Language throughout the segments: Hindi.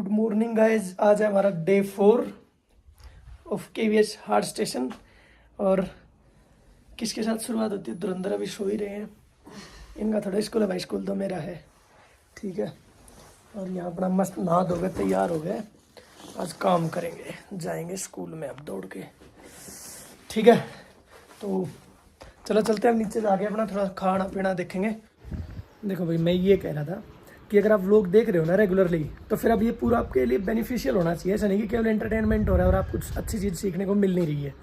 मॉर्निंग गाइज, आज है हमारा day 4 of KVH heart station. और किसके साथ शुरुआत होती है? धुरंधर अभी सो ही रहे हैं। इनका थोड़ा स्कूल है भाई, स्कूल तो मेरा है, ठीक है। और यहाँ अपना मस्त नहा धो गए, तैयार हो गए, आज काम करेंगे, जाएंगे स्कूल में अब दौड़ के, ठीक है। तो चलो चलते हैं, नीचे जाके अपना थोड़ा खाना पीना देखेंगे। देखो भाई, मैं ये कह रहा था कि अगर आप लोग देख रहे हो ना रेगुलरली, तो फिर अब ये पूरा आपके लिए बेनिफिशियल होना चाहिए। ऐसा नहीं कि केवल एंटरटेनमेंट हो रहा है और आप कुछ अच्छी चीज़ सीखने को मिल नहीं रही है।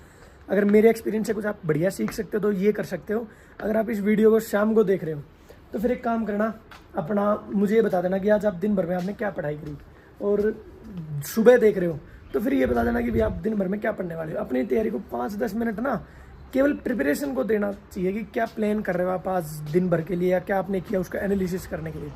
अगर मेरे एक्सपीरियंस से कुछ आप बढ़िया सीख सकते हो तो ये कर सकते हो। अगर आप इस वीडियो को शाम को देख रहे हो तो फिर एक काम करना, अपना मुझे ये बता देना कि आज आप दिन भर में आपने क्या पढ़ाई करी। और सुबह देख रहे हो तो फिर ये बता देना कि भाई आप दिन भर में क्या पढ़ने वाले हो। अपनी तैयारी को 5-10 मिनट ना केवल प्रिपरेशन को देना चाहिए कि क्या प्लान कर रहे हो आप आज दिन भर के लिए, या क्या आपने किया उसका एनालिसिस करने के लिए।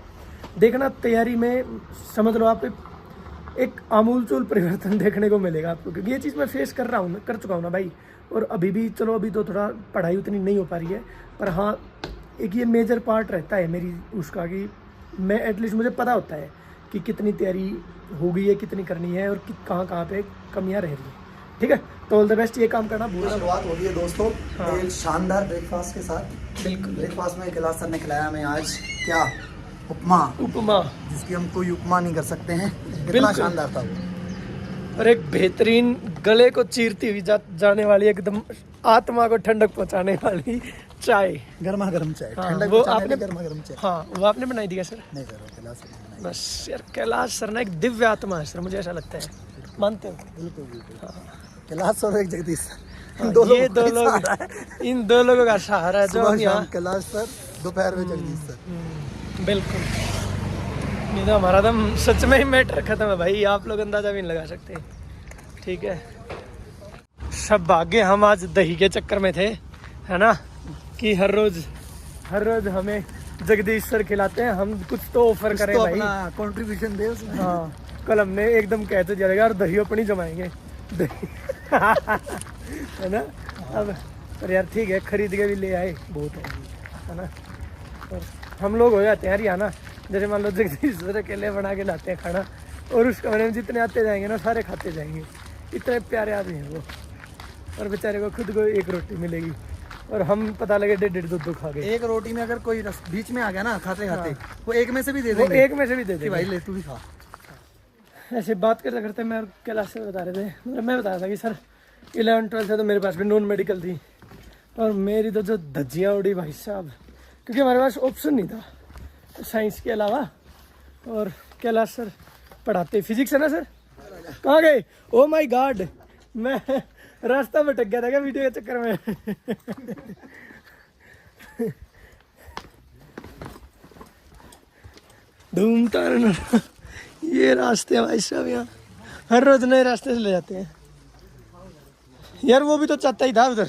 देखना तैयारी में समझ लो आप एक आमूलचूल परिवर्तन देखने को मिलेगा आपको, क्योंकि ये चीज़ मैं फेस कर रहा हूँ, कर चुका हूँ ना भाई। और अभी भी चलो, अभी तो थोड़ा पढ़ाई उतनी नहीं हो पा रही है, पर हाँ एक ये मेजर पार्ट रहता है मेरी उसका कि मैं एटलीस्ट मुझे पता होता है कि कितनी तैयारी हो गई है, कितनी करनी है और कहाँ कहाँ पे कमियाँ रह रही है, ठीक है। तो ऑल द बेस्ट, ये काम करना भूलना। शुरुआत हो रही है दोस्तों, हाँ। एक शानदार ब्रेकफास्ट के साथ। बिल्कुल, ब्रेकफास्ट में कैलाश सर ने खिलाया हमें आज क्या, उपमा, जिसकी हम कोई उपमा नहीं कर सकते हैं, इतना शानदार था वो। और एक बेहतरीन गले को चीरती हुई जाने वाली, एकदम आत्मा को ठंडक पहुंचाने वाली चाय, गर्मा गर्म चाय। हाँ, ठंडक वो पहुंचाने आपने वाली गर्मा गर्म चाय। हाँ, वो आपने बनाई दिया सर? नहीं सर, वो कैलाश सर ने बनाई। बस यार, कैलाश सर ना एक दिव्य आत्मा है सर, मुझे ऐसा लगता है, मानते हो? बिल्कुल बिल्कुल। हाँ। कैलाश सर और एक जगदीश सर, हाँ, इन दो ये लोगों दो का लोग, सहारा है। इन दो लोगों का सहारा है जो सुबह यहाँ। शाम कैलाश सर, दोपहर में जगदीश सर। बिल्कुल, नहीं तो हमारा दम सच में ही मैटर खत्म है भाई, आप लोग अंदाजा भी नहीं लगा सकते, ठीक है। सब भाग्य हम आज दही के चक्कर में थे, है ना, कि हर रोज हमें जगदीश सर खिलाते हैं, हम कुछ तो ऑफर करें तो भाई, अपना कंट्रीब्यूशन दे उसमें। हाँ, कल हमने एकदम कहते चले यार दही अपनी जमाएंगे दही है ना। अब पर यार ठीक है, खरीद के भी ले आए, बहुत है ना। और हम लोग हो जाते हैं यार यहाँ ना, जैसे मान लो जगदीश सर अकेले बना के लाते हैं खाना, और उस कमरे में जितने आते जाएंगे ना सारे खाते जाएंगे, इतने प्यारे आदमी हैं वो। और बेचारे को खुद को एक रोटी मिलेगी और हम पता लगे 1.5-2 खा गए। एक रोटी में अगर कोई बीच में आ गया ना खाते खाते, वो एक में से भी दे वो देंगे, एक में से भी दे देंगे, भाई ले तू भी खा। ऐसे बात करते करते मैं और कैलाश से बता रहे थे, मतलब मैं बता रहा था कि सर 11-12 से तो मेरे पास भी नॉन मेडिकल थी, और मेरी तो जो धज्जियाँ उड़ी भाई साहब, क्योंकि हमारे पास ऑप्शन नहीं था साइंस के अलावा। और कैलाश सर पढ़ाते फिजिक्स है ना सर, कहाँ गए? ओ माय गॉड, मैं रास्ता भटक गया था क्या वीडियो के चक्कर में? ढूंढता रहना, ये रास्ते हैं भाई साहब, यहाँ हर रोज नए रास्ते से ले जाते हैं यार। वो भी तो चाहता ही था उधर,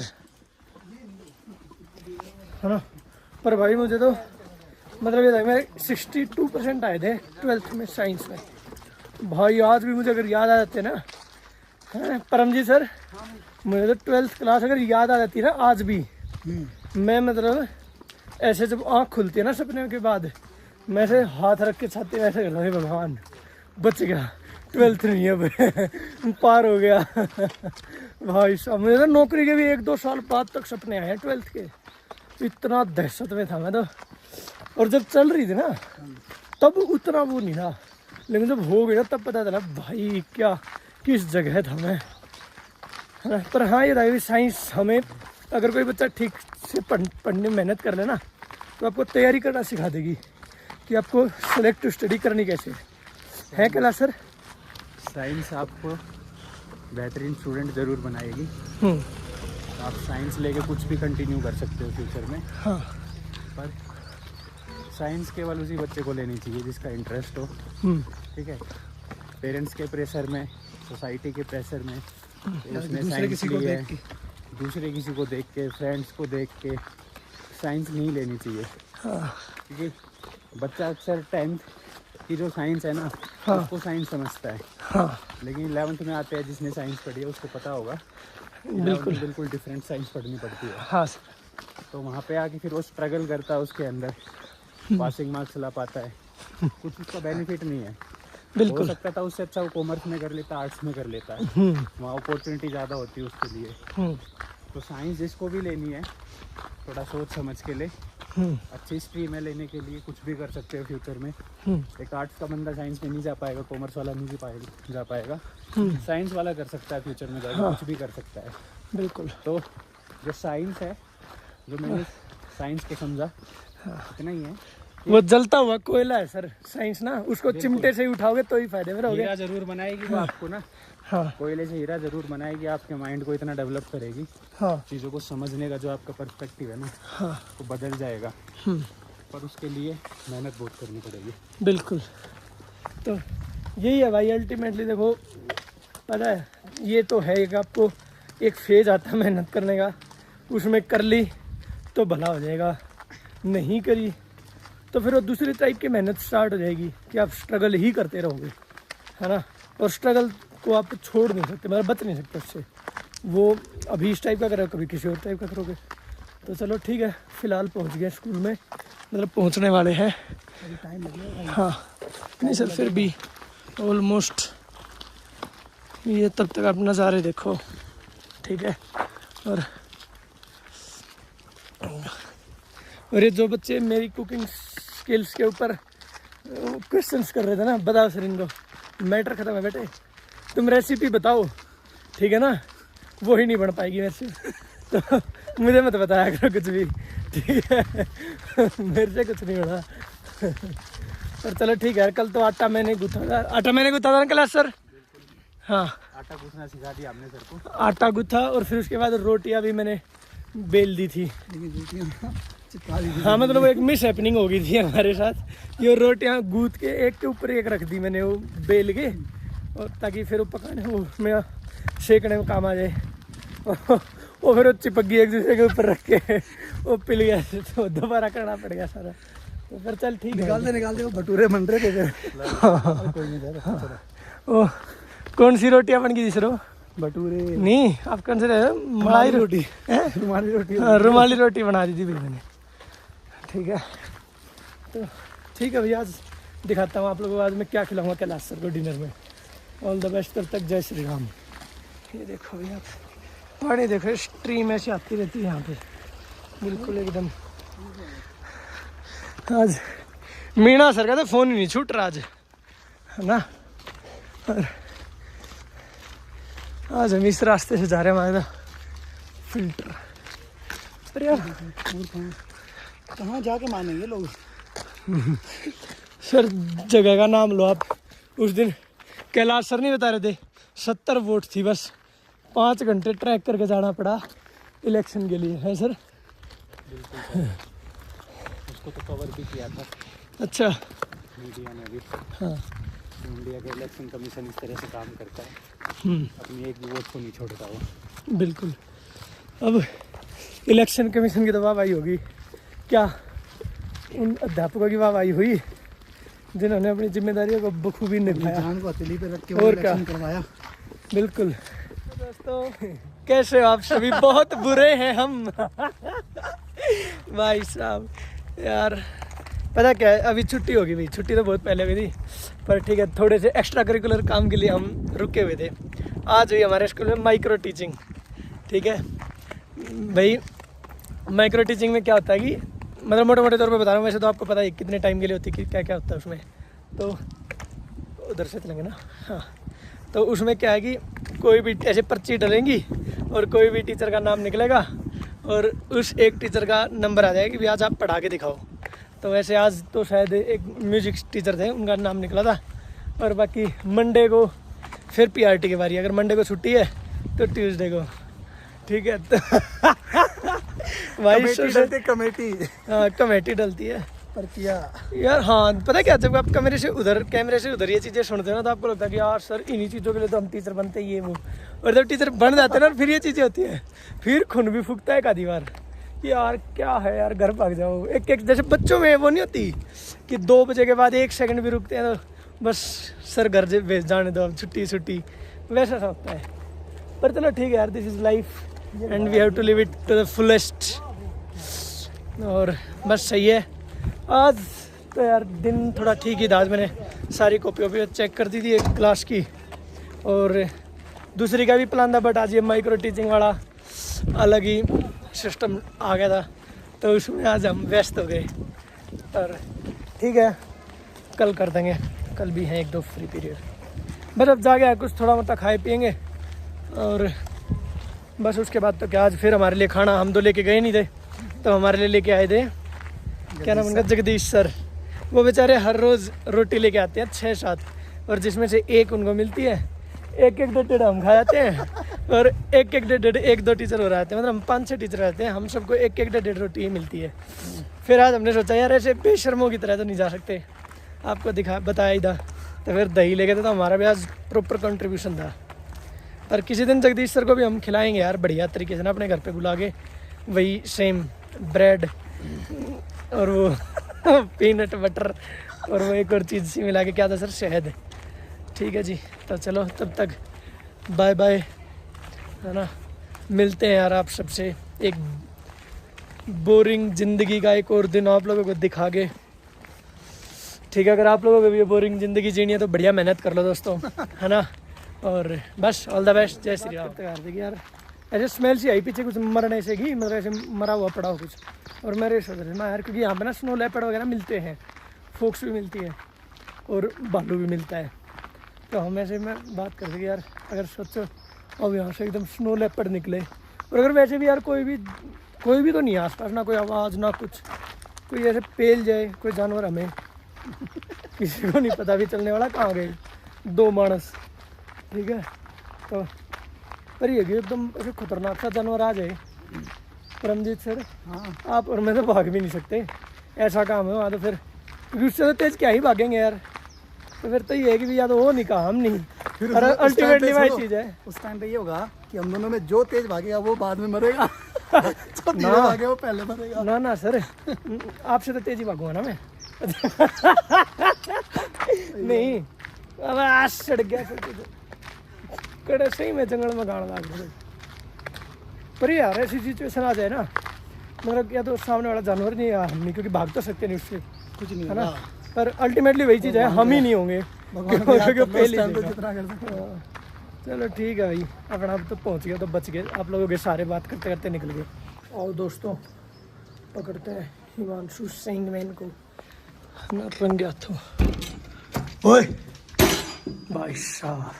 है ना। पर भाई मुझे तो मतलब ये था, मेरे 62% आए थे 12th में साइंस में भाई। आज भी मुझे अगर याद आ जाते ना, है परमजीत सर, मुझे तो 12th क्लास अगर याद आ जाती ना आज भी, मैं मतलब ऐसे जब आँख खुलती है ना सपने के बाद, मैं से हाथ रख के छाती में ऐसे करता हूँ, भगवान बच गया, 12th नहीं है पार हो गया भाई साहब। मुझे तो नौकरी के भी 1-2 साल बाद तक सपने आए हैं 12th के, इतना दहशत में था मैं तो। और जब चल रही थी ना तब उतना वो नहीं था, लेकिन जब हो गया तब पता चला भाई क्या किस जगह था मैं, है ना। पर हाँ ये था साइंस हमें, अगर कोई बच्चा ठीक से पढ़ने में मेहनत कर लेना तो आपको तैयारी करना सिखा देगी कि आपको सेलेक्टिव स्टडी करनी कैसे है। कैलाश सर, साइंस आपको बेहतरीन स्टूडेंट ज़रूर बनाएगी। आप साइंस लेके कुछ भी कंटिन्यू कर सकते हो फ्यूचर में। हाँ, पर साइंस केवल उसी बच्चे को लेनी चाहिए जिसका इंटरेस्ट हो, ठीक है। पेरेंट्स के प्रेशर में, सोसाइटी के प्रेशर में उसने साइंस ली है, दूसरे किसी को देख के, फ्रेंड्स को देख के साइंस नहीं लेनी चाहिए। हाँ, क्योंकि बच्चा अक्सर 10th की जो साइंस है ना, हाँ, उसको साइंस समझता है, हाँ, लेकिन 11th में आते हैं जिसने साइंस पढ़ी है उसको पता होगा बिल्कुल डिफरेंट साइंस पढ़नी पड़ती है। हाँ, तो वहाँ पे आके फिर वो स्ट्रगल करता है, उसके अंदर पासिंग मार्क्स ला पाता है, कुछ उसका बेनिफिट नहीं है। बिल्कुल। हो सकता था उससे अच्छा वो कॉमर्स में कर लेता, आर्ट्स में कर लेता है, वहाँ अपॉर्चुनिटी ज़्यादा होती है उसके लिए। तो साइंस जिसको भी लेनी है थोड़ा सोच समझ के ले, अच्छी स्ट्रीम है लेने के लिए, कुछ भी कर सकते हो फ्यूचर में। एक आर्ट्स का बंदा साइंस में नहीं जा पाएगा, कॉमर्स वाला नहीं जा पाएगा, साइंस वाला कर सकता है फ्यूचर में जाकर, कुछ भी कर सकता है। बिल्कुल। तो जो साइंस है, जो मैंने साइंस को समझा इतना ही है। वो जलता हुआ कोयला है सर साइंस ना, उसको चिमटे से ही उठाओगे तो ही फायदे में रहोगे। हीरा जरूर बनाएगी वो आपको ना, हाँ कोयले से हीरा जरूर बनाएगी, आपके माइंड को इतना डेवलप करेगी, हाँ चीज़ों को समझने का जो आपका पर्सपेक्टिव है ना हाँ वो बदल जाएगा। पर उसके लिए मेहनत बहुत करनी पड़ेगी। बिल्कुल। तो यही है भाई अल्टीमेटली। देखो पता है ये तो है कि आपको एक फेज आता है मेहनत करने का, उसमें कर ली तो भला हो जाएगा, नहीं करी तो फिर वो दूसरी टाइप की मेहनत स्टार्ट हो जाएगी कि आप स्ट्रगल ही करते रहोगे, है ना। और स्ट्रगल को आप छोड़ नहीं सकते, मतलब बच नहीं सकते उससे। वो अभी इस टाइप का करोगे, कभी किसी और टाइप का करोगे। तो चलो ठीक है, फ़िलहाल पहुंच गए स्कूल में, मतलब पहुंचने वाले हैं। टाइम लगेगा। हाँ नहीं सर, फिर भी ऑलमोस्ट ये तब तक आप नज़ारे देखो, ठीक है। और ये जो बच्चे मेरी कुकिंग स्किल्स के ऊपर क्वेश्चंस कर रहे थे ना, बताओ सर इनको, मैटर ख़त्म है बेटे, तुम रेसिपी बताओ, ठीक है ना, वो ही नहीं बन पाएगी मेरे से। तो मुझे मत बताया करो कुछ भी, ठीक है। मेरे से कुछ नहीं होना। पर चलो ठीक है, कल तो आटा मैंने गूथा था ना क्लास सर। हाँ आटा गूंथना सिखा दिया हमने सर को, आटा गूथा, और फिर उसके बाद रोटियां भी मैंने बेल दी थी। हाँ मतलब एक मिस हैपनिंग हो गई थी हमारे साथ। ये रोटियां गूंथ के एक के ऊपर एक रख दी मैंने, वो बेल के, और ताकि फिर वो पकाने वो में सेकने में काम आ जाए। वो फिर वो चिपक गई एक दूसरे के ऊपर रख के, वो पिल गया, तो दोबारा करना पड़ गया सारा। तो फिर चल ठीक है, निकाल दे वो भटूरे बन रहे थे। कोई नहीं, ओ कौन सी रोटियां बन गई थी सर? भटूरे नहीं आप कौन से रहे? मलाई रोटी, रुमाली रोटी। रुमाली रोटी बना दी थी भाई मैंने, ठीक है। तो ठीक है भैया, आज दिखाता हूँ आप लोगों को आज मैं क्या खिलाऊंगा कैलाश सर को डिनर में। ऑल द बेस्ट, तब तक जय श्री राम। ये देखो भैया पानी देखो, स्ट्रीम ऐसी आती रहती है यहाँ पे, बिल्कुल एकदम। आज मीणा सर का तो फ़ोन ही नहीं छूट रहा आज, है ना। और आज हम इस रास्ते से जा रहे हैं, हमारे फिल्टर। अरे यार कहाँ जाके मानेंगे लोग? सर जगह का नाम लो आप। उस दिन कैलाश सर नहीं बता रहे थे 70 वोट थी, बस 5 घंटे ट्रैक करके जाना पड़ा इलेक्शन के लिए, है सर? बिल्कुल उसको तो कवर भी किया था अच्छा मीडिया ने भी। हाँ इंडिया का इलेक्शन कमीशन इस तरह से काम करता है, अपनी एक भी वोट को नहीं छोड़ता वो। बिल्कुल। अब इलेक्शन कमीशन की तो वाहवाही होगी क्या, उन अध्यापकों की वाहवाही हुई जिन्होंने अपनी जिम्मेदारियों को बखूबी निभाया, जान को हथेली पे रख के और क्या करवाया। बिल्कुल। दोस्तों कैसे हो आप सभी? बहुत बुरे हैं हम। भाई साहब यार पता क्या है, अभी छुट्टी होगी भाई, छुट्टी तो बहुत पहले हुई थी, पर ठीक है थोड़े से एक्स्ट्रा करिकुलर काम के लिए हम रुके हुए थे। आज हुई हमारे स्कूल में माइक्रो टीचिंग, ठीक है भाई। माइक्रो टीचिंग में क्या होता है कि मतलब मोटे मोटे तौर पे बता रहा हूँ, वैसे तो आपको पता है कितने टाइम के लिए होती है कि क्या क्या होता है उसमें। तो उधर से चलेंगे ना, हाँ। तो उसमें क्या है कि कोई भी ऐसे पर्ची डलेंगी और कोई भी टीचर का नाम निकलेगा और उस एक टीचर का नंबर आ जाएगा कि भी आज आप पढ़ा के दिखाओ। तो वैसे आज तो शायद एक म्यूजिक टीचर थे, उनका नाम निकला था, और बाकी मंडे को फिर पीआरटी की बारी। अगर मंडे को छुट्टी है तो ट्यूसडे को, ठीक है। तो भाई कमेटी डलती है पर किया यार। हाँ पता है क्या, जब आप कैमरे से उधर ये चीज़ें सुनते हो ना, तो आपको लगता है कि यार सर इन्हीं चीज़ों के लिए तो हम टीचर बनते हैं, ये वो। और जब टीचर बन जाते हैं ना, फिर ये चीज़ें होती हैं, फिर खून भी फूकता है एक आधी बार कि यार क्या है यार, घर भाग जाओ। एक जैसे बच्चों में वो नहीं होती कि 2 बजे के बाद 1 सेकंड भी रुकते हैं तो बस सर घर से भेज जाने दो, अब छुट्टी, वैसा सा होता है। पर चलो ठीक है यार, this is life and we have to live it to the fullest. और बस सही है, आज तो यार दिन थोड़ा ठीक ही था आज। मैंने सारी कॉपी चेक कर दी थी एक क्लास की, और दूसरी का भी प्लान था, बट आज ये माइक्रो टीचिंग वाला अलग ही सिस्टम आ गया था, तो उसमें आज हम व्यस्त हो गए। और ठीक है, कल कर देंगे, कल भी हैं 1-2 फ्री पीरियड। बस अब जाके कुछ थोड़ा मोटा खाए पिएंगे, और बस उसके बाद तो क्या, आज फिर हमारे लिए खाना हम तो लेके गए नहीं थे, तो हमारे लिए लेके आए थे, क्या नाम उनका, जगदीश सर। वो बेचारे हर रोज़ रोटी लेके आते हैं 6-7, और जिसमें से एक उनको मिलती है, एक 1-2 हम खा जाते हैं, और एक 1-2 टीचर हो रहते हैं, मतलब हम 5-6 टीचर रहते हैं, हम सबको एक 1-2 रोटी ही मिलती है। फिर आज हमने सोचा यार ऐसे बेशर्मों की तरह तो नहीं जा सकते, आपको बताया ही था, तो फिर दही ले गए थे, तो हमारा भी आज प्रॉपर कंट्रीब्यूशन था। और किसी दिन जगदीश सर को भी हम खिलाएंगे यार बढ़िया तरीके से ना, अपने घर पे बुला के, वही सेम ब्रेड और वो पीनट बटर और वो एक और चीज़ सी मिला के, क्या था सर, शहद। ठीक है जी, तो चलो तब तक बाय बाय, है ना, मिलते हैं यार आप सबसे एक बोरिंग ज़िंदगी का एक और दिन आप लोगों को दिखा के। ठीक है, अगर आप लोगों को भी ये बोरिंग ज़िंदगी जीनी है तो बढ़िया मेहनत कर लो दोस्तों, है ना। और बस ऑल द बेस्ट, जय श्री राम। देखिए यार ऐसे स्मेल सी आई पीछे कुछ मरने से की, मतलब ऐसे मरा हुआ पड़ा हो कुछ, और मेरे सोच रहे ना यार, क्योंकि यहाँ पे ना स्नो लेपर्ड वगैरह मिलते हैं, फोक्स भी मिलती है और भालू भी मिलता है, तो हम ऐसे में बात कर रहे यार, अगर सोचो अब यहाँ से एकदम स्नो लेपर्ड निकले, और अगर वैसे भी यार कोई भी तो नहीं है आसपास, ना कोई आवाज़ ना कुछ, कोई ऐसे पेल जाए कोई जानवर, हमें किसी को नहीं पता भी चलने वाला कहाँ गए 2 मानस। ठीक है, तो पर ये कि एकदम ऐसे खतरनाक सा जानवर आ जाए, परमजीत सर, हाँ आप और मैं तो भाग भी नहीं सकते, ऐसा काम है वहाँ तो, फिर क्योंकि उससे तो तेज क्या ही भागेंगे यार, तो फिर तो ये है कि भी या तो वो नहीं कहा हम नहीं, और अल्टीमेटली वही चीज़ है। उस टाइम पे ये होगा कि हम दोनों में जो तेज भागेगा वो बाद में मरेगा, जो धीरे भागेगा वो पहले मरेगा। ना सर, आपसे तो तेजी भागूंगा ना मैं। नहीं, अब आज चढ़ गया कड़े सही में जंगल में गाड़ लाग गया। पर यार ऐसी सिचुएशन आ जाए ना, मतलब या तो सामने वाला जानवर नहीं या हम नहीं, क्योंकि भाग तो सकते नहीं उससे, कुछ नहीं है ना, पर अल्टीमेटली वही चीज़ है, हम ही नहीं होंगे पहले। चलो ठीक है भाई, अपना अब तो पहुंच गया तो बच गए, आप लोगों के सारे बात करते करते निकल गए। और दोस्तों पकड़ते हैं हिमांशु सिंह मैन को ना, रंगे हाथों। ओए भाई साहब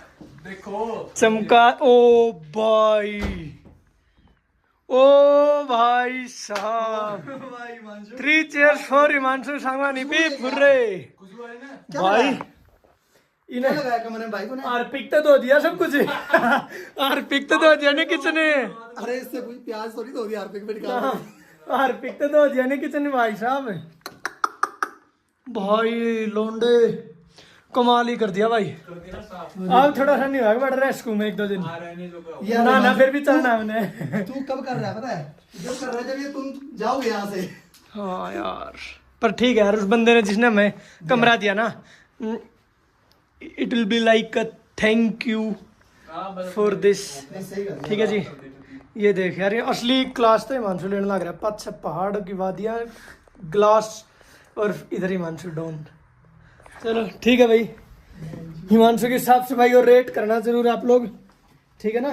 देखो चमका, ओ भाई साहब, 3 cheers फॉर हिमांशु सांगवानी, पी फुर्रे भाई। इन्हें लगाया कमरे भाई को ने आरपिक तो धो दिया सब कुछ, आरपिक तो धो दिया ने किचन ने, अरे इससे कोई प्याज थोड़ी धो दिया आरपिक पे निकाल, आरपिक तो धो दिया ने किचन भाई साहब। भाई लोंडे कमाल ही कर दिया भाई, अब थोड़ा सा नहीं होगा, बट रेस्क्यू में 1-2 दिन ना फिर भी चलना हमने। तू कब कर रहा है पता है, जब कर रहा है जब ये तुम जाओगे यहाँ से। हाँ यार, पर ठीक है यार, उस बंदे ने जिसने हमें कमरा दिया ना, it will be like a thank you for this. ठीक है जी, ये देख यार, ये असली क्लास तो हिमांशु लेने लग रहा है, 5 पहाड़ की वादियाँ, ग्लास, और इधर हिमांशु डॉन। चलो ठीक है भाई, हिमांशु की साफ सफाई और रेट करना जरूर आप लोग, ठीक है ना।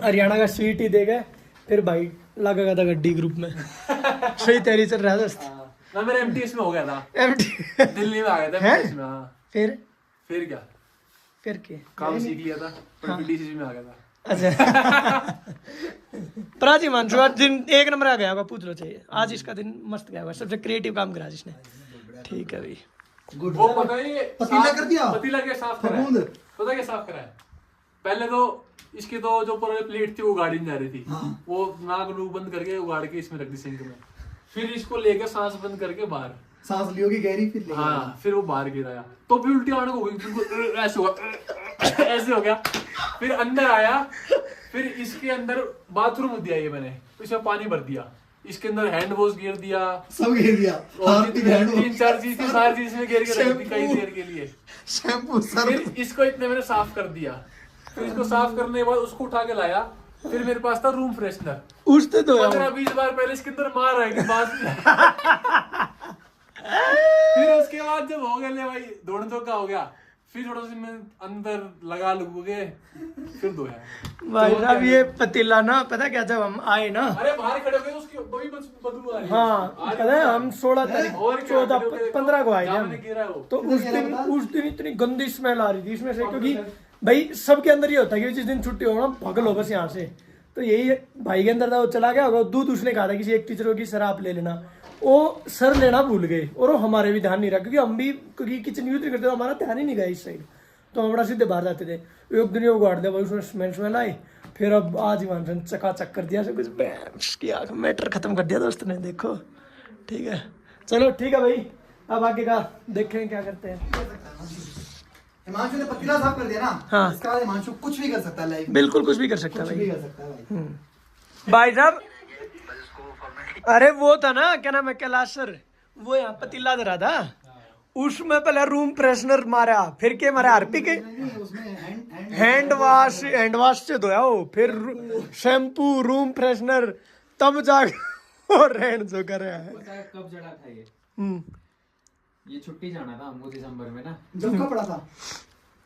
हरियाणा का स्वीट ही देगा, फिर भाई लगेगा था गड्डी ग्रुप में। सही तैयारी चल रहा है दोस्त, ना मेरा एमटीएस में हो गया था, एमटी दिल्ली में आ गया था एमटीएस में। हाँ फिर क्या, फिर के काम सीख लिया था, पर डीसीसी में आ गया था। अच्छा प्राची हिमांशु आज दिन 1 नंबर आ गया होगा, पूछ लो चाहिए, आज इसका दिन मस्त गया होगा, सबसे क्रिएटिव काम करा जिसने। ठीक है भाई, वो पता है पतीला कर दिया, पतीला क्या साफ करा है, पता क्या साफ करा है, पहले तो इसकी तो जो पूरी प्लेट थी वो गाड़ी में जा रही थी, वो नाक नूक बंद करके उगाड़ के इसमें रख दी सिंक में, फिर इसको लेकर सांस बंद करके बाहर सांस लियोगी गहरी, फिर हाँ, फिर वो बाहर गिराया तो भी उल्टी आने हो गई, ऐसे हुआ, ऐसे हो गया, फिर अंदर आया, फिर इसके अंदर बाथरूम दिया ये मैंने, इसमें पानी भर दिया, इसके अंदर हैंड वॉश गिर दिया, सब गिर दिया, और 3-4 चीज थी, सारी चीज में गिर के रख दी कई देर के लिए, शैम्पू सर। फिर इसको इतने मैंने साफ कर दिया, फिर इसको साफ करने के बाद उसको उठा के लाया, फिर मेरे पास था रूम फ्रेशनर, उसने तो 15-20 बार पहले इसके अंदर मार आएगी बाद में। फिर उसके बाद जब हो गया ले भाई दौड़न तो का हो गया, फिर थोड़ा सा मैं अंदर लगा लुग के फिर धोया। भाई साहब ये पतीला ना पता क्या, जब हम आए ना, अरे बाहर खड़े हो गए उसकी वही बदबू आ रही है। हाँ पता है हम 16 तारीख और क्या, 14-15 को आए थे जामने हम। गिरा है वो। तो उस दिन इतनी गंदी स्मेल आ रही थी इसमें से, क्योंकि भाई सबके अंदर ये होता है कि जिस दिन छुट्टी होगा भगल हो बस यहाँ से। तो यही भाई के अंदर था, वो चला गया होगा दूध, उसने कहा था किसी एक टीचर को कि सर आप ले लेना, वो सर लेना भूल गए और वो हमारे भी ध्यान नहीं रहा, क्योंकि हम भी क्योंकि किचन यूज नहीं करते तो हमारा ध्यान ही नहीं गया इस साइड, तो हम बड़ा सीधे बाहर जाते थे। एक दिन वो गाड़ दिया भाई, उसमें स्मेल आई। फिर अब आज ही चकाचक कर दिया सब कुछ, बैंस की आँख मैटर खत्म कर दिया दोस्त ने, देखो ठीक है। चलो ठीक है भाई, अब आगे का देखें क्या करते हैं। हिमांशु ने पतीला साफ कर दिया ना, हाँ। इसके बाद हिमांशु कुछ भी कर सकता है लाइफ में, बिल्कुल कुछ भी कर सकता है कुछ भी भाई। कर सकता है भाई। भाई साहब अरे वो था ना क्या नाम है, कैलाश सर, वो यहाँ पतीला धरा था, उसमें पहले रूम फ्रेशनर मारा, फिर के मारा हार्पिक, उसमें हैंड वाश से धोया हो, फिर शैम्पू रूम फ्रेशनर, तब जाके और रहन जो कर रहा है। पता है कब जड़ा था ये? हम्म, ये छुट्टी जाना था हमको दिसंबर में ना, जब कपड़ा था,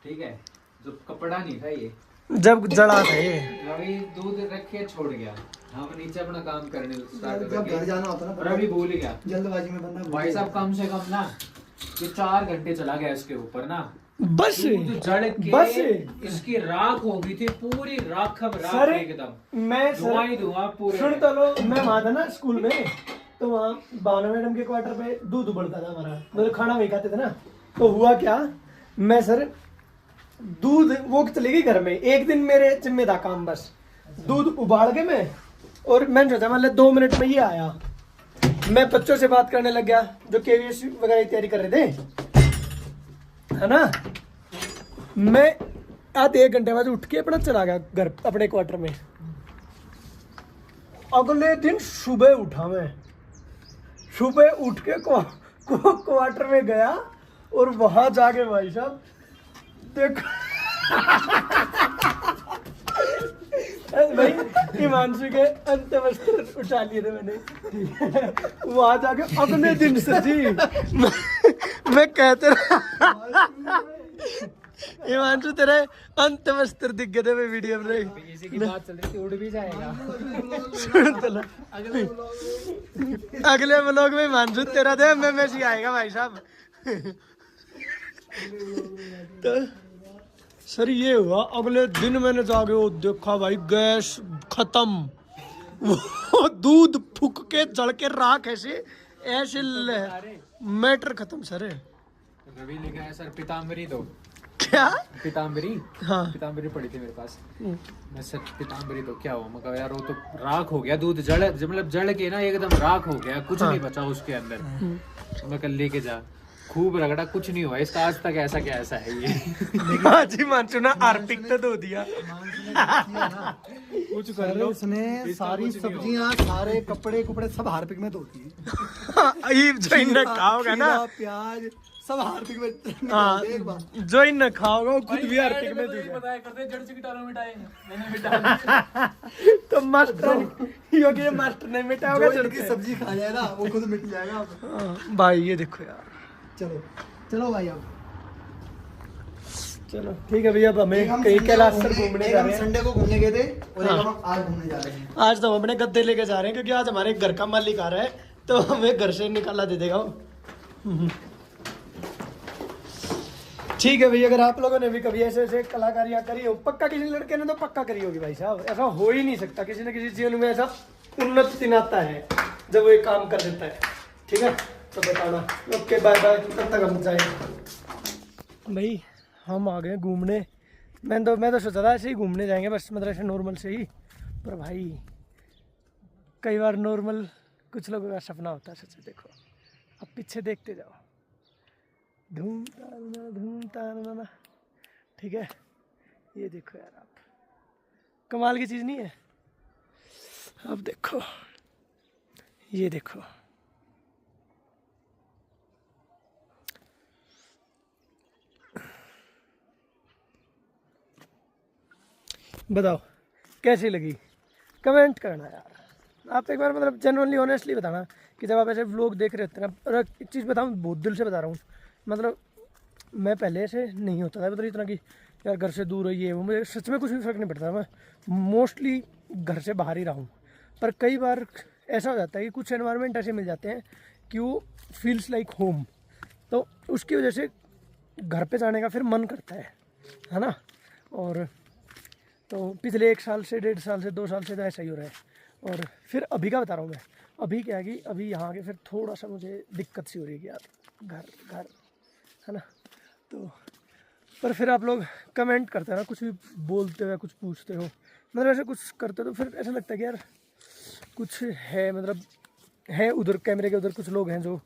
ठीक है, जब कपड़ा नहीं था ये, जब जड़ा था ये। रवि दूध रख के छोड़ गया, हम नीचे अपना काम करने स्टार्ट जब घर जाना होता ना, रवि भूल गया। जल्दबाजी में बंदा भाई साहब कम से कम ना ये 4 घंटे चला गया इसके ऊपर ना, बस दूध जड़ के बस इसकी राख हो गई थी पूरी, राख सर एकदम मैं धुआं ही धुआं पूरे। सुन तो लो, मैं वहां था ना स्कूल में, तो वहाँ भावना मैडम के क्वार्टर पे दूध उबलता था हमारा, मतलब खाना वही खाते थे ना। तो हुआ क्या, मैं सर दूध वो चली गई घर में, एक दिन मेरे जिम्मे था काम बस दूध उबाल के मैं, और मैंने सोचा मतलब 2 मिनट में ये आया, मैं बच्चों से बात करने लग गया जो केवीएस वगैरह की तैयारी कर रहे थे, है ना। मैं आधे 1 घंटे बाद उठ के अपना चला गया घर अपने क्वार्टर में। अगले दिन सुबह उठा मैं, सुबह उठ के क्वार्टर में गया और वहां जाके भाई साहब देखो भाई हिमांशु के अंत वस्त्र उठा लिए थे मैंने, वहां जाके अगले दिन से जी मैं कहते रहा हिमांशु तेरे अंत वस्त्र दिख गए थे मैं वीडियो में, इसी की बात चल रही थी, उड़ भी जाएगा। सुन तो लो। अगले व्लॉग में हिमांशु तेरा दे मैसी आएगा भाई साहब। तो सर ये हुआ, अगले दिन मैंने जाके वो देखा भाई गैस खत्म, वो दूध फूक के जल के राख ऐसे ऐसे मैटर खत्म सर। रवि लिखा है सर पीताम्बरी दो, क्या पीताम्बरी, हाँ पीताम्बरी पड़ी थी मेरे पास, मैं सर पीताम्बरी तो क्या हुआ, मैं कहा यार वो तो राख हो गया, दूध जड़ मतलब जड़ के ना एकदम राख हो गया, कुछ नहीं बचा उसके अंदर। मैं कल लेके जा, खूब रगड़ा, कुछ नहीं हुआ इसका आज तक, ऐसा क्या ऐसा है ये। हाँ जी मानसू ना आर्पिक तो धो दिया। कुछ कर लो, उसने सारी सब्जियां सारे कपड़े कुपड़े सब हार्पिक में धोती है, ये जो इन खाओगा ना, प्याज सब हार्पिक में। हाँ एक बार जो इन खाओगा वो खुद भी हार्पिक में तो ये धो बताया करते जड़ से कीटाणु मिटाए, मैंने मिटा तो मास्टर योगी ये मास्टर नहीं मिटा होगा जो जड़ इनकी से। सब्जी खा जाए ना वो खुद मिट जाएगा। हाँ, भाई ये देखो यार, चलो चलो भाई अब चलो ठीक है भैया, अब हमें कहीं कैलाश सर घूमने जा रहे हैं। संडे को घूमने गए थे और एक हाँ। हम आज घूमने जा रहे हैं। आज तो हम अपने गद्दे लेके जा रहे हैं, क्योंकि आज हमारे घर का मालिक आ रहा है, तो हमें घर से निकाला दे देगा वो। ठीक है भैया, अगर आप लोगों ने भी कभी ऐसे ऐसे कलाकारियाँ करी हो, पक्का किसी लड़के ने तो पक्का करी होगी भाई साहब, ऐसा हो ही नहीं सकता, किसी न किसी जीवन में ऐसा उन्नति दिन आता है जब वो एक काम कर देता है। ठीक है तो बताना, ओके बाय बाय, तब तक हम जाए। भाई हम आ गए घूमने, मैं तो सोचा था ऐसे ही घूमने जाएंगे बस, मतलब ऐसे नॉर्मल से ही, पर भाई कई बार नॉर्मल कुछ लोगों का सपना होता है सच। देखो अब पीछे देखते जाओ, धूम ताना, ठीक है ये देखो यार, आप कमाल की चीज़ नहीं है। अब देखो ये देखो, बताओ कैसी लगी, कमेंट करना यार आप एक बार, मतलब जेन्युइनली ऑनेस्टली बताना कि जब आप ऐसे व्लॉग देख रहे होते हैं ना, और एक चीज़ बताऊँ, बहुत दिल से बता रहा हूँ, मतलब मैं पहले ऐसे नहीं होता था, मतलब इतना कि यार घर से दूर है ये वो, मुझे सच में कुछ भी फ़र्क नहीं पड़ता। मैं मोस्टली घर से बाहर ही रहा हूँ, पर कई बार ऐसा हो जाता है कि कुछ एनवायरनमेंट ऐसे मिल जाते हैं कि वो फील्स लाइक होम, तो उसकी वजह से घर पे जाने का फिर मन करता है ना। और तो पिछले 1 साल से 1.5 साल से 2 साल से तो ऐसा ही हो रहा है। और फिर अभी का बता रहा हूँ मैं, अभी क्या है कि अभी यहाँ के फिर थोड़ा सा मुझे दिक्कत सी हो रही है कि यार घर है ना। तो पर फिर आप लोग कमेंट करते हैं ना, कुछ भी बोलते हो, कुछ पूछते हो, मतलब ऐसे कुछ करते हो, तो फिर ऐसा लगता है कि यार कुछ है, मतलब है उधर कैमरे के उधर कुछ लोग हैं जो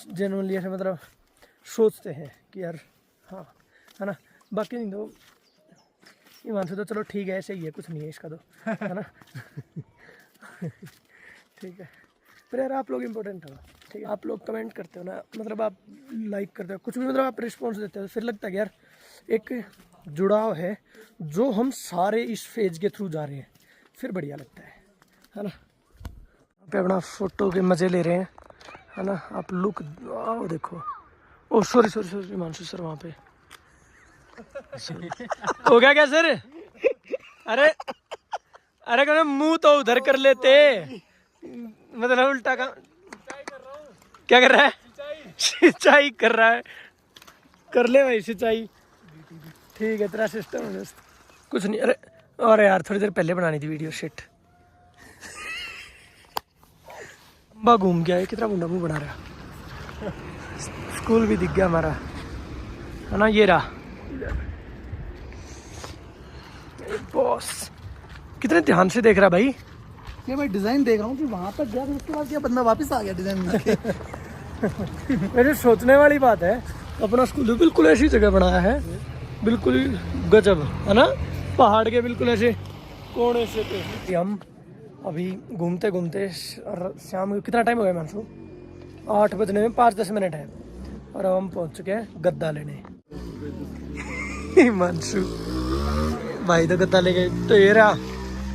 जेन्युइनली ऐसे मतलब सोचते हैं कि यार हाँ है ना। बाकी नहीं तो ईमान से तो चलो ठीक है, ऐसे ही है, कुछ नहीं है इसका तो है ना। ठीक है, पर यार आप लोग इम्पोर्टेंट हो, ठीक है, आप लोग कमेंट करते हो ना, मतलब आप लाइक करते हो, कुछ भी मतलब आप रिस्पॉन्स देते हो, फिर लगता है कि यार एक जुड़ाव है जो हम सारे इस फेज के थ्रू जा रहे हैं, फिर बढ़िया लगता है ना। पे अपना फोटो के मज़े ले रहे हैं, है ना। आप लुक आओ देखो, ओ सॉरी हिमांशु सर वहाँ पे हो गया क्या सर? अरे कहना मुंह तो उधर कर लेते, मतलब उल्टा काम क्या कर रहा है? सिंचाई कर रहा है, कर ले भाई सिंचाई, ठीक है तेरा सिस्टम है दोस्त, कुछ नहीं। अरे यार थोड़ी देर पहले बनानी थी वीडियो, शिट। अम्बा घूम गया है, कितना मुंडा मुंह बना रहा। स्कूल भी दिख गया हमारा, है ना, ये रहा बॉस। कितने ध्यान से देख रहा भाई। ये मैं डिजाइन देख रहा हूँ कि वहां तक गया, उसके बाद क्या बंदा वापस आ गया डिजाइन। मेरे सोचने वाली बात है, अपना स्कूल बिल्कुल ऐसी जगह बनाया है, बिल्कुल ही गजब, है ना, पहाड़ के बिल्कुल ऐसे कोने से पे। हम अभी घूमते घूमते शाम को कितना टाइम हो गया मानसू, 8 बजने में 5-10 मिनट है, और अब हम पहुंच चुके हैं गद्दा लेने। मानसू भाई तो गद्दा ले गए, तो ये रहा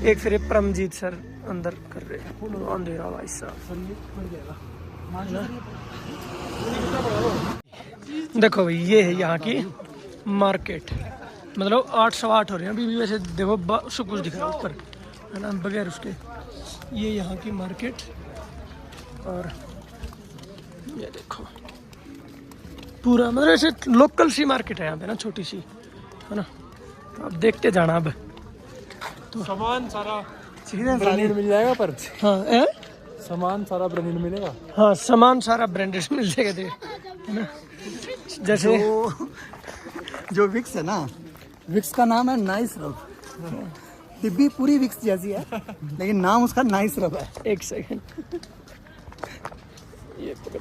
एक, फिर परमजीत सर अंदर कर रहे हैं, अंधेरा भाई साहब। देखो भाई ये है यहाँ की मार्केट, मतलब 8-8:15 हो रहे हैं अभी भी, वैसे देखो सब कुछ दिख रहा है ऊपर, है ना, बगैर उसके। ये यहाँ की मार्केट, और ये देखो पूरा मतलब ऐसे लोकल सी मार्केट है यहाँ पे ना, छोटी सी, है ना। तो अब देखते जाना अब तो सामान सारा ब्रांडेड मिल जाएगा, पर हाँ सामान सारा ब्रांडेड मिलेगा। हाँ सामान सारा ब्रांडेड मिल जाएगा, है ना। जैसे जो विक्स है ना, विक्स का नाम है नाइस रब, डिब्बी पूरी विक्स जैसी है लेकिन नाम उसका नाइस रब है। एक सेकंड, ये पकड़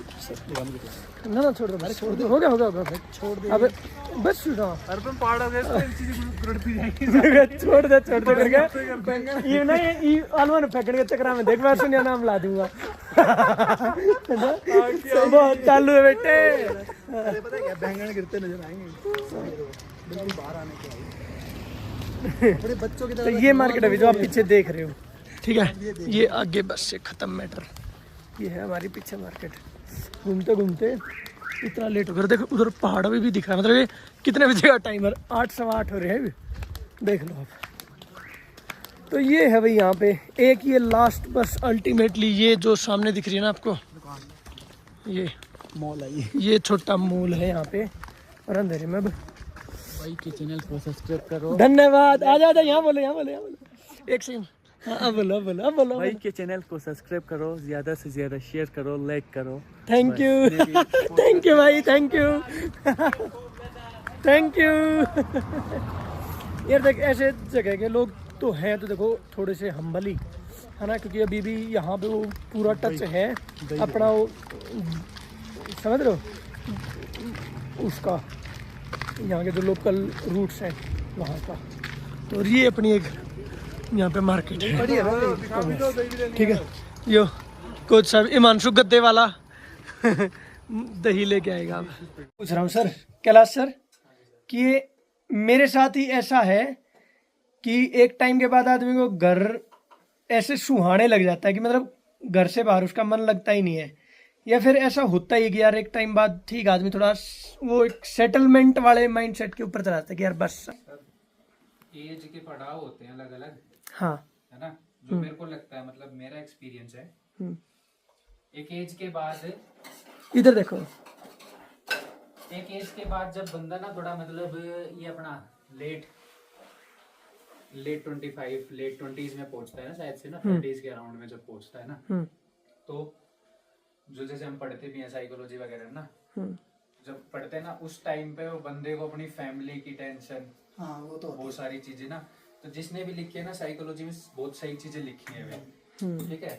ना छोड़ दो भाई, छोड़ दो, हो गया भाई, छोड़ दे अब बस। सुनो अरे तुम पहाड़ हो गए तो इन चीजें गुड़ती जाएगी। छोड़ दे करके ये ना, ये आलू ने फेंकने के चक्कर में देख मैं सुनिया नाम ला दूंगा। बहुत चालू है बेटे। अरे पता है क्या, बैंगन गिरते नजर आएंगे बाहर आने के, बड़े बच्चों की तो तरह। ये मार्केट अभी जो आप पीछे देख रहे हो, ठीक है, ये आगे बस से खत्म मैटर। ये है हमारी पीछे मार्केट। घूमते घूमते इतना लेट हो गया, देखो उधर पहाड़ भी दिख रहा है, मतलब ये कितने बजे का टाइमर, 8-8:15 हो रहे हैं, देख लो आप। तो ये है भाई यहाँ पे एक, ये लास्ट बस अल्टीमेटली ये जो सामने दिख रही है ना आपको, ये मॉल है ये छोटा मॉल है यहाँ पे, और अंधेरे में भाई के चैनल को सब्सक्राइब करो। धन्यवाद। आ जाओ यहाँ बोलो एक सेकंड। हाँ बोलो भाई के चैनल को सब्सक्राइब करो, ज्यादा से ज्यादा शेयर करो, लाइक करो। थैंक यू भाई, थैंक यू। यार देख ऐसे जगह के लोग तो हैं, तो देखो थोड़े से हम्बल ही, है ना, क्योंकि अभी भी यहाँ पे वो पूरा टच है अपना, वो समझ रहे हो उसका, यहाँ के जो लोकल रूट्स हैं वहाँ का। तो ये अपनी एक यहाँ पे मार्केट है, ठीक है। यो कोच साहब हिमांशु गद्दे वाला दही लेके आएगा। अब पूछ रहा हूँ सर, कैलाश सर, कि ये मेरे साथ ही ऐसा है कि एक टाइम के बाद आदमी को घर ऐसे सुहाने लग जाता है कि मतलब घर से बाहर उसका मन लगता ही नहीं है, या फिर ऐसा होता ही है कि यार एक टाइम बाद ठीक आदमी थोड़ा वो एक सेटलमेंट वाले माइंडसेट के ऊपर चला जाता है कि यार बस। एज के पड़ाव होते हैं अलग अलग, हाँ है ना, जो मेरे को लगता है, मतलब मेरा एक्सपीरियंस है, एक एज के बाद, इधर देखो, एक एज के बाद जब बंदा ना थोड़ा मतलब ये अपना लेट 25 लेट 20s में पहुंचता है ना, शायद से ना 30s के अराउंड में जब पहुंचता है ना, तो जो जैसे हम पढ़ते भी हैं साइकोलॉजी वगैरह ना, जब पढ़ते हैं ना उस टाइम पे वो बंदे को अपनी फैमिली की टेंशन, हाँ वो तो बहुत सारी चीजें ना, तो जिसने भी लिखी है ना साइकोलॉजी में बहुत सही चीजें लिखी है वे, ठीक है,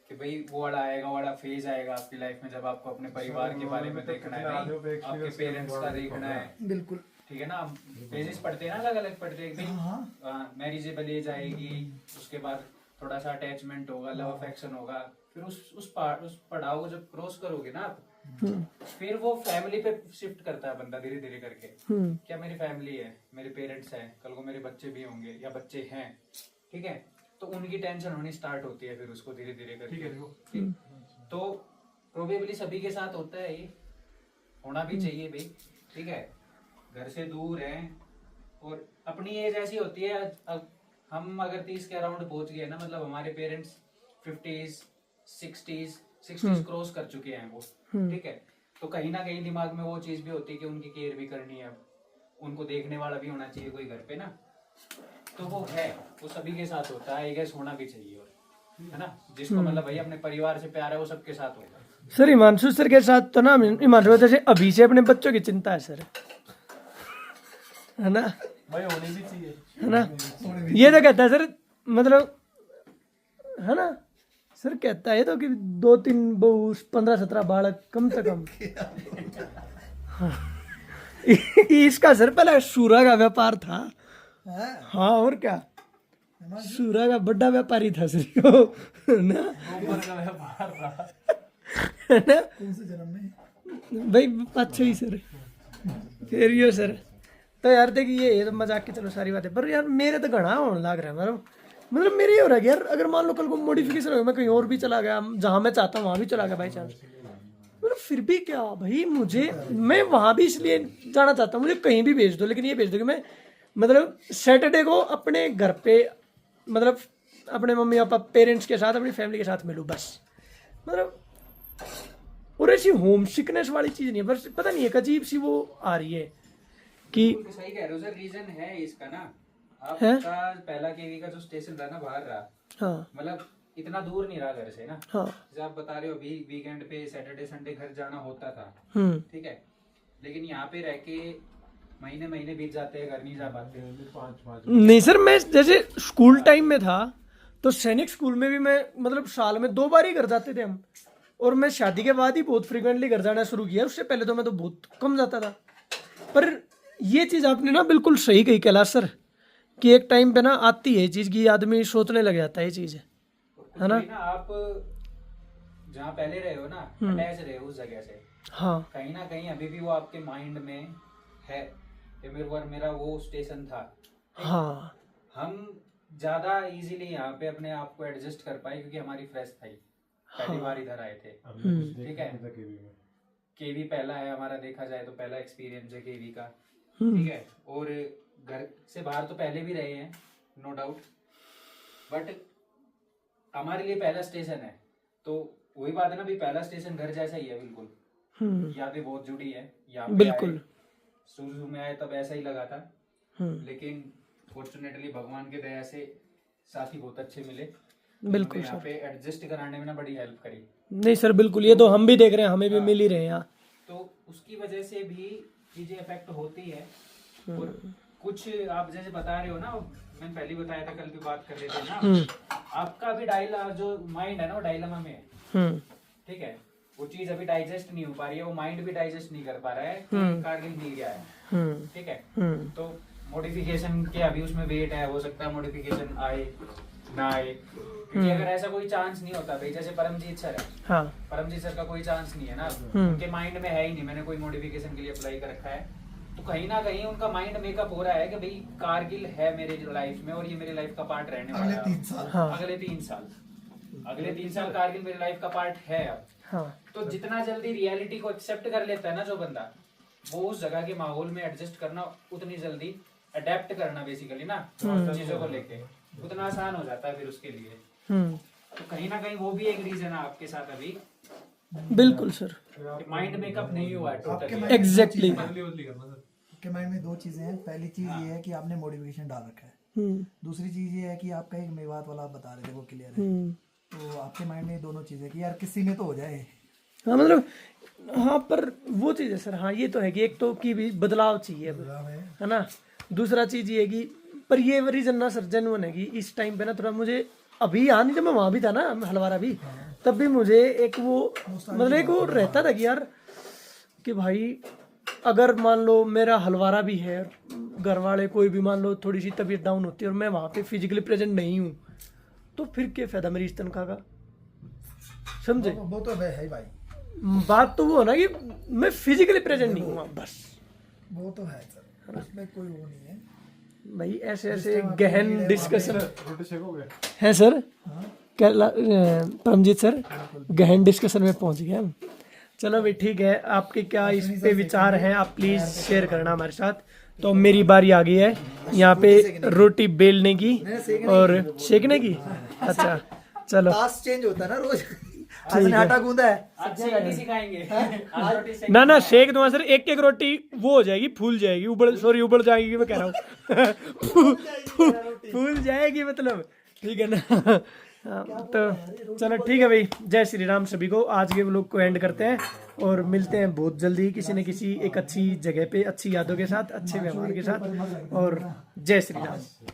कि भाई वो वाला फेज आएगा आपकी लाइफ में जब आपको अपने परिवार के बारे में देखना है, आपके पेरेंट्स का देखना है, बिल्कुल ठीक है ना, फेजेस पढ़ते हैं ना, अलग अलग पढ़ते हैं, मैरिजेबल एज आएगी, उसके बाद थोड़ा सा अटैचमेंट होगा, लव अफेक्शन होगा, फिर उस पड़ाव को जब क्रॉस करोगे ना आप, फिर वो फैमिली पे शिफ्ट करता है बंदा धीरे धीरे करके, क्या मेरी फैमिली है, मेरे पेरेंट्स हैं, कल को मेरे बच्चे भी होंगे या बच्चे हैं, ठीक है, तो उनकी टेंशन होनी स्टार्ट होती है फिर उसको धीरे धीरे करके, तो प्रोबेबली सभी के साथ होता है, ये होना भी चाहिए भाई, ठीक है, घर से दूर है और अपनी एज ऐसी होती है, अब हम अगर 30 के अराउंड पहुंच गए ना, मतलब हमारे पेरेंट्स 50s 60s क्रॉस कर चुके हैं वो, ठीक है, तो कहीं ना कहीं दिमाग में वो चीज भी होती है कि उनकी केयर भी करनी है, उनको देखने वाला भी होना चाहिए कोई घर पे ना, तो वो है, वो सभी के साथ होता है, आई गेस होना भी चाहिए, और है ना, जिसको मतलब भाई अपने परिवार से प्यार है वो सबके साथ होगा। सर हिमांशु सर के साथ तो ना, हिमांशु जैसे अभी से अपने बच्चों की चिंता है सर, है ना भाई, होनी भी चाहिए, है ना, ये तो कहता है सर, मतलब है ना सर, कहता है तो कि 2-3 बहू 15-17 बालक कम से कम। हाँ। इसका सर पहले सूरा का व्यापार था, हाँ और क्या, सूरा का बड़ा व्यापारी था सर को ना, है ना, भाई अच्छा ही सर, फिर यो सर, तो यार देखिए ये तो मजाक की चलो सारी बातें, पर यार मेरे तो घना होने लग रहा है, मतलब मेरे ही हो रहा है यार, अगर मान लो कल को मॉडिफिकेशन हो, मैं कहीं और भी चला गया, जहां मैं चाहता हूँ वहां भी चला गया बाई चांस, मतलब फिर भी क्या भाई, मैं वहां भी इसलिए जाना चाहता हूँ, मुझे कहीं भी भेज दो, लेकिन ये भेज दो कि मैं मतलब सैटरडे को अपने घर पे, मतलब अपने मम्मी पापा पेरेंट्स के साथ, अपनी फैमिली के साथ मिलूँ बस, मतलब, और ऐसी होम सिकनेस वाली चीज नहीं है, बस पता नहीं, एक अजीब सी वो आ रही है कि, सही कह रहे हो सर, रीजन है इसका ना, आपका पहला केवी का जो स्टेशन था ना बाहर रहा, हाँ मतलब इतना दूर नहीं रहा घर से ना, हाँ, जैसे आप बता रहे हो अभी वीकेंड पे सैटरडे संडे घर जाना होता था, ठीक है, लेकिन यहाँ पे रह के महीने बीत जाते हैं, घर नहीं जा पाते। नहीं सर, मैं जैसे स्कूल टाइम में था तो सैनिक स्कूल में भी मैं मतलब साल में 2 बार ही घर जाते थे हम, और मैं शादी के बाद ही बहुत फ्रिक्वेंटली घर जाना शुरू किया, उससे पहले तो मैं तो बहुत कम जाता था। पर ये चीज आपने ना बिल्कुल सही कही कैलाश सर, कि एक टाइम पे ना आती है चीज की, आदमी सोचने लग जाता है ये चीज, है ना, आप जहाँ पहले रहे हो ना, अटैच रहे हो उस जगह से, हाँ कहीं ना कहीं अभी भी वो आपके माइंड में है कि मेरा वो स्टेशन था, हाँ, हम ज्यादा इजीली यहाँ पे अपने आप को एडजस्ट कर पाए क्योंकि हमारी फ्रेश था, पहली बार इधर आए थे, ठीक है, केवी पहला है हमारा, देखा जाए तो पहला एक्सपीरियंस है केवी का, ठीक है, और घर से बाहर तो पहले भी रहे हैं नो डाउट, बट हमारे लिए पहला स्टेशन है, तो वही बात है ना, भी पहला स्टेशन घर जैसा ही है बिल्कुल, यादें बहुत जुड़ी है, यहाँ बिल्कुल, शुरू में आए तब ऐसा ही लगा था, लेकिन फॉर्चुनेटली भगवान के दया से साथी बहुत अच्छे मिले, बिल्कुल यहाँ पे एडजस्ट कराने में ना बड़ी हेल्प करी। नहीं सर बिल्कुल, ये तो हम भी देख रहे हैं, हमें भी मिल ही रहे हैं यहाँ, तो उसकी वजह से भी चीजें इफेक्ट होती है, और कुछ आप जैसे बता रहे हो ना, मैंने पहले बताया था, कल भी बात कर रहे थे ना, आपका भी जो माइंड है ना वो डायलेमा में है, ठीक है, वो चीज अभी डाइजेस्ट नहीं हो पा रही है, वो माइंड भी डाइजेस्ट नहीं कर पा रहा है कि कारगिल मिल गया है, ठीक है, तो मॉडिफिकेशन के अभी उसमें वेट है, हो सकता है मॉडिफिकेशन आए ना आए, क्योंकि अगर ऐसा कोई चांस नहीं होता भाई, जैसे परमजीत सर है, हाँ, परमजीत सर का कोई चांस नहीं है ना, उनके माइंड में है ही नहीं, मैंने कोई मॉडिफिकेशन के लिए अप्लाई कर रखा है, तो कहीं ना कहीं उनका माइंड मेकअप हो रहा है कि भाई कारगिल है मेरे लाइफ में और ये मेरी लाइफ का पार्ट रहने वाला है अगले 3 साल। अगले 3 साल कारगिल मेरी लाइफ का पार्ट है अब। हाँ तो जितना जल्दी रियलिटी को एक्सेप्ट कर लेता है ना जो बंदा, वो उस जगह के माहौल में एडजस्ट करना उतनी जल्दी अडेप्ट करना बेसिकली ना चीजों को लेके उतना आसान हो जाता है फिर उसके लिए। तो कहीं ना कहीं वो भी एक रीजन है आपके साथ अभी, बिल्कुल सर, माइंड मेकअप नहीं हुआ है टोटली। एग्जैक्टली। आपके माइंड में 2 चीजें हैं। पहली चीज ये है कि आपने मॉडिफिकेशन डाल रखा है। दूसरी चीज ये है कि आपका एक मेवात वाला आप बता रहे थे वो क्लियर है। तो आपके माइंड में ये दोनों चीजें कि यार किसी में तो हो जाए। हाँ मतलब हाँ, पर वो चीज़ है सर, हाँ ये तो है कि एक तो की भी बदलाव चाहिए अब, है ना। दूसरा चीज़ ये है कि पर ये रीज़न ना सर जेन्युइन है कि इस टाइम पे ना थोड़ा मुझे अभी यहाँ नहीं, जब मैं वहाँ भी था ना हलवारा भी, तब भी मुझे एक वो मतलब एक वो रहता था कि यार कि भाई अगर मान लो मेरा हलवारा भी है, घर वाले कोई भी मान लो थोड़ी सी तबीयत डाउन होती है और मैं वहाँ पे फिजिकली प्रेजेंट नहीं हूँ, तो फिर क्या फायदा मेरी इस तनख्वाह का, समझे। वो तो है भाई, बात तो वो है ना कि मैं फिजिकली प्रेजेंट नहीं हूँ बस, वो तो है सर, उसमें कोई वो नहीं है भाई। ऐसे ऐसे गहन डिस्कशन है सर, परमजीत सर गहन डिस्कशन में पहुंच गए हम। चलो भाई ठीक है, आपके क्या इस पे विचार हैं आप प्लीज शेयर करना हमारे साथ। तो मेरी बारी आ गई है यहाँ पे रोटी बेलने की और सेकने की। अच्छा चलो, टास्क चेंज होता है ना रोज। आज ने आटा गूंदा है, सिखाएंगे ना सेक दूंगा सर, एक एक रोटी वो हो जाएगी, फूल जाएगी, उबल जाएगी, मैं कह रहा हूँ फूल जाएगी मतलब, ठीक है ना। हाँ, तो चलो ठीक है भाई, जय श्री राम सभी को। आज के व्लॉग को एंड करते हैं और मिलते हैं बहुत जल्दी किसी न किसी एक अच्छी जगह पे, अच्छी यादों के साथ, अच्छे व्यवहार के साथ, और जय श्री राम।